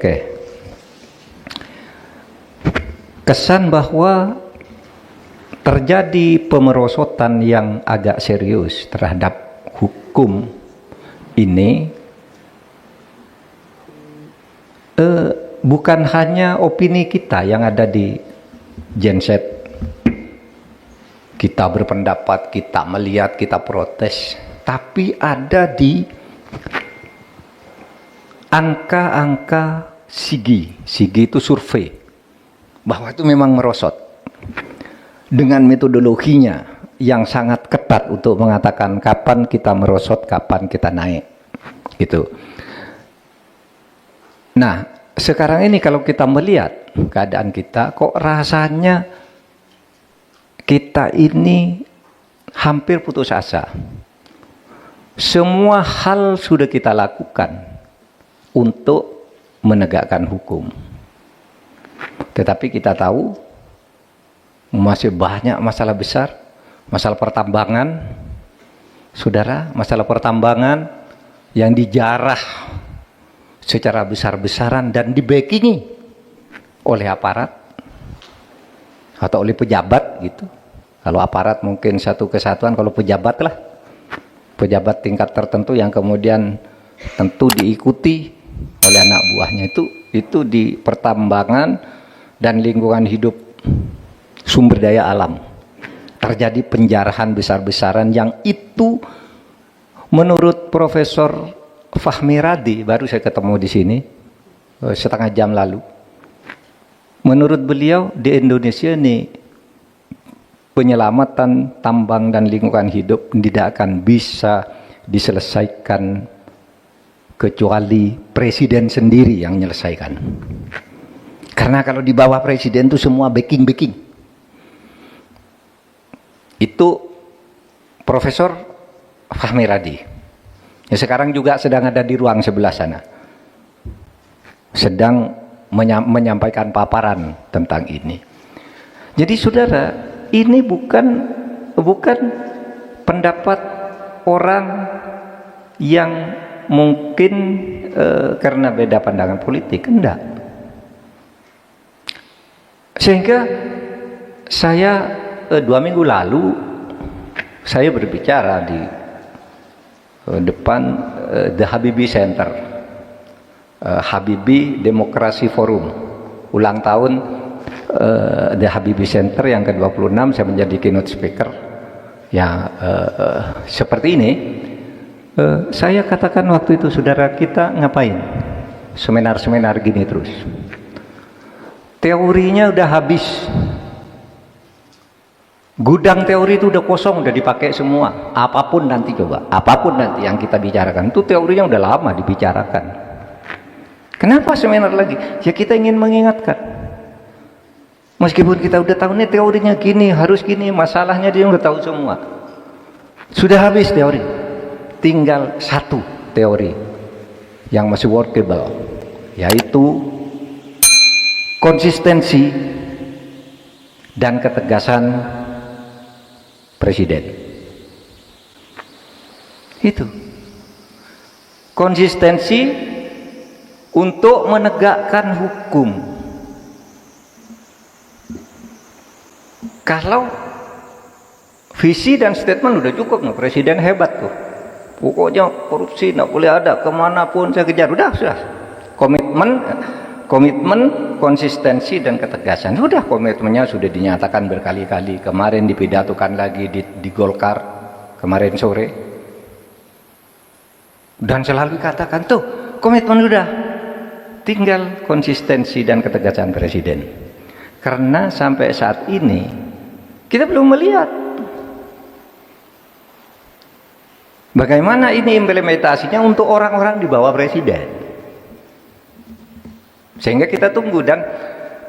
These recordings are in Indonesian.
Oke. Kesan bahwa terjadi pemerosotan yang agak serius terhadap hukum ini bukan hanya opini kita yang ada di genset. Kita berpendapat, kita melihat, kita protes, tapi ada di angka-angka SIGI. SIGI itu survei, bahwa itu memang merosot dengan metodologinya yang sangat ketat untuk mengatakan kapan kita merosot, kapan kita naik gitu. Nah, sekarang ini kalau kita melihat keadaan kita, kok rasanya kita ini hampir putus asa. Semua hal sudah kita lakukan untuk menegakkan hukum, tetapi kita tahu masih banyak masalah besar. Masalah pertambangan, saudara, masalah pertambangan yang dijarah secara besar-besaran dan dibackingi oleh aparat atau oleh pejabat gitu. Kalau aparat mungkin satu kesatuan, kalau pejabat lah, pejabat tingkat tertentu yang kemudian tentu diikuti oleh anak buahnya. Itu di pertambangan dan lingkungan hidup sumber daya alam terjadi penjarahan besar-besaran yang itu menurut Profesor Fahmi Radi, baru saya ketemu di sini setengah jam lalu. Menurut beliau di Indonesia ini penyelamatan tambang dan lingkungan hidup tidak akan bisa diselesaikan kecuali presiden sendiri yang menyelesaikan. Karena kalau di bawah presiden itu semua backing. Itu Profesor Fahmi Radi. Ya, sekarang juga sedang ada di ruang sebelah sana. Sedang menyampaikan paparan tentang ini. Jadi saudara, ini bukan pendapat orang yang mungkin karena beda pandangan politik, enggak. Sehingga saya 2 minggu lalu saya berbicara di depan The Habibie Center, Habibie Demokrasi Forum, ulang tahun The Habibie Center yang ke-26. Saya menjadi keynote speaker. Ya, seperti ini. Saya katakan waktu itu, saudara, kita ngapain seminar-seminar gini terus? Teorinya udah habis. Gudang teori itu udah kosong, udah dipakai semua. Apapun nanti, coba, apapun nanti yang kita bicarakan, itu teorinya udah lama dibicarakan. Kenapa seminar lagi? Ya kita ingin mengingatkan. Meskipun kita udah tahu nih teorinya gini, harus gini, masalahnya dia udah tahu semua. Sudah habis teori. Tinggal satu teori yang masih workable, yaitu konsistensi dan ketegasan presiden. Itu konsistensi untuk menegakkan hukum. Kalau visi dan statement udah cukup, no, presiden hebat tuh, pokoknya korupsi nggak boleh ada, kemanapun saya kejar, sudah. Komitmen, konsistensi dan ketegasan, sudah, komitmennya sudah dinyatakan berkali-kali. Kemarin dipidatokan lagi di Golkar kemarin sore, dan selalu katakan tuh komitmen sudah, tinggal konsistensi dan ketegasan presiden. Karena sampai saat ini kita belum melihat bagaimana ini implementasinya untuk orang-orang di bawah presiden. Sehingga kita tunggu dan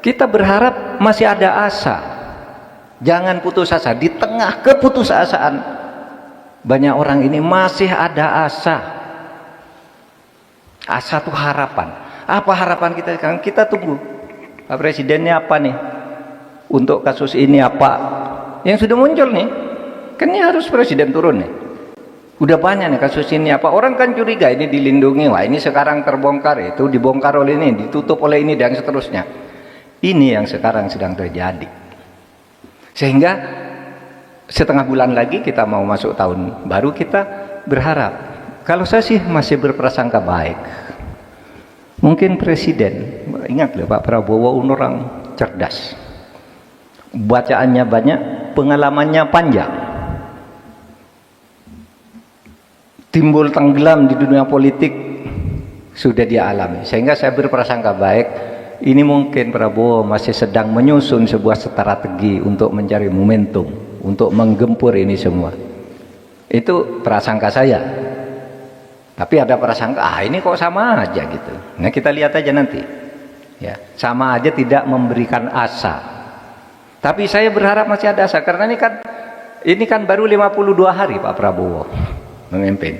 kita berharap masih ada asa. Jangan putus asa. Di tengah keputusasaan banyak orang ini masih ada asa. Asa itu harapan. Apa harapan kita sekarang? Kita tunggu. Pak Presidennya apa nih? Untuk kasus ini apa? Yang sudah muncul nih. Kan ini harus Presiden turun nih. Udah banyak nih kasus ini. Apa orang kan curiga ini dilindungi, wah ini sekarang terbongkar, itu dibongkar oleh ini, ditutup oleh ini dan seterusnya. Ini yang sekarang sedang terjadi. Sehingga setengah bulan lagi kita mau masuk tahun baru, kita berharap, kalau saya sih masih berprasangka baik. Mungkin presiden, ingat loh Pak Prabowo orang cerdas. Bacaannya banyak, pengalamannya panjang. Timbul tenggelam di dunia politik sudah dia alami, sehingga saya berprasangka baik. Ini mungkin Prabowo masih sedang menyusun sebuah strategi untuk mencari momentum untuk menggempur ini semua. Itu prasangka saya. Tapi ada prasangka, ini kok sama aja gitu. Nah kita lihat aja nanti, ya sama aja tidak memberikan asa. Tapi saya berharap masih ada asa, karena ini kan baru 52 hari Pak Prabowo memimpin.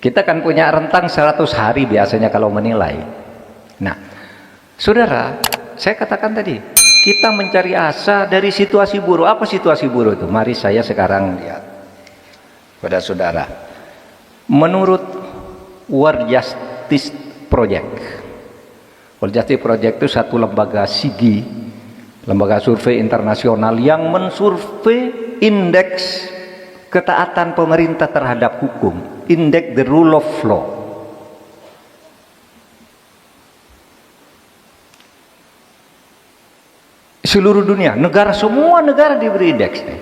Kita kan punya rentang 100 hari biasanya kalau menilai. Nah, saudara, saya katakan tadi, kita mencari asa dari situasi buruk. Apa situasi buruk itu? Mari saya sekarang lihat pada saudara. Menurut World Justice Project, World Justice Project itu satu lembaga SIGI, lembaga survei internasional yang mensurvei indeks ketaatan pemerintah terhadap hukum, indeks the rule of law. Seluruh dunia, semua negara diberi indeks nih.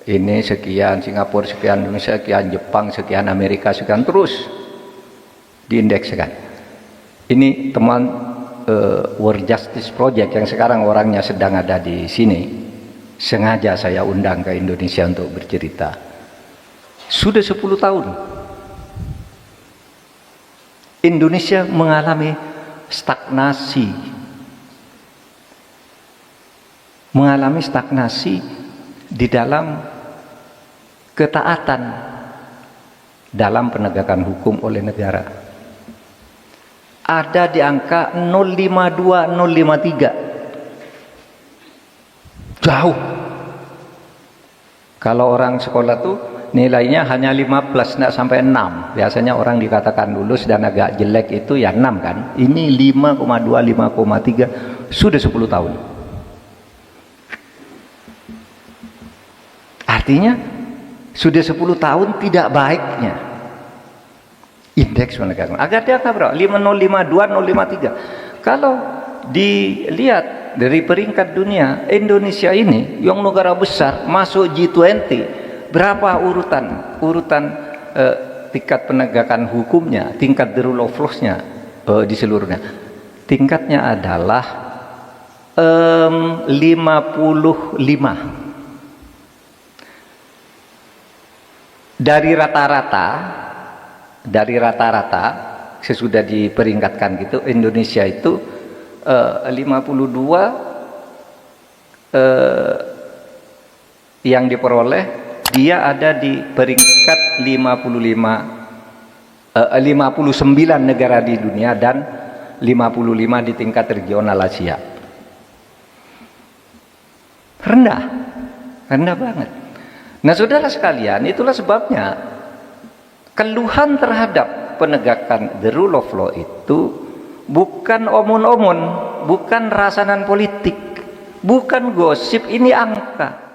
Ini sekian, Singapura sekian, Indonesia sekian, Jepang sekian, Amerika sekian, terus diindekskan. Ini teman World Justice Project yang sekarang orangnya sedang ada di sini. Sengaja saya undang ke Indonesia untuk bercerita. Sudah 10 tahun Indonesia mengalami stagnasi. Mengalami stagnasi di dalam ketaatan dalam penegakan hukum oleh negara. Ada di angka 052, 053. Jauh. Kalau orang sekolah tuh nilainya hanya 15, tidak sampai 6. Biasanya orang dikatakan lulus dan agak jelek itu ya 6 kan. Ini 5,2, 5,3 sudah 10 tahun. Artinya sudah 10 tahun tidak baiknya indeks penegakan. Agar dia berapa? 5052, 053. Kalau dilihat dari peringkat dunia, Indonesia ini yang negara besar masuk G20, berapa urutan tingkat penegakan hukumnya, tingkat the rule of law-nya di seluruhnya. Tingkatnya adalah 55. Dari rata-rata sesudah diperingkatkan gitu, Indonesia itu 52 yang diperoleh, dia ada di peringkat 59 negara di dunia dan 55 di tingkat regional Asia. Rendah banget. Nah saudara sekalian, itulah sebabnya keluhan terhadap penegakan the rule of law itu bukan omon-omon, bukan rasanan politik, bukan gosip, ini angka.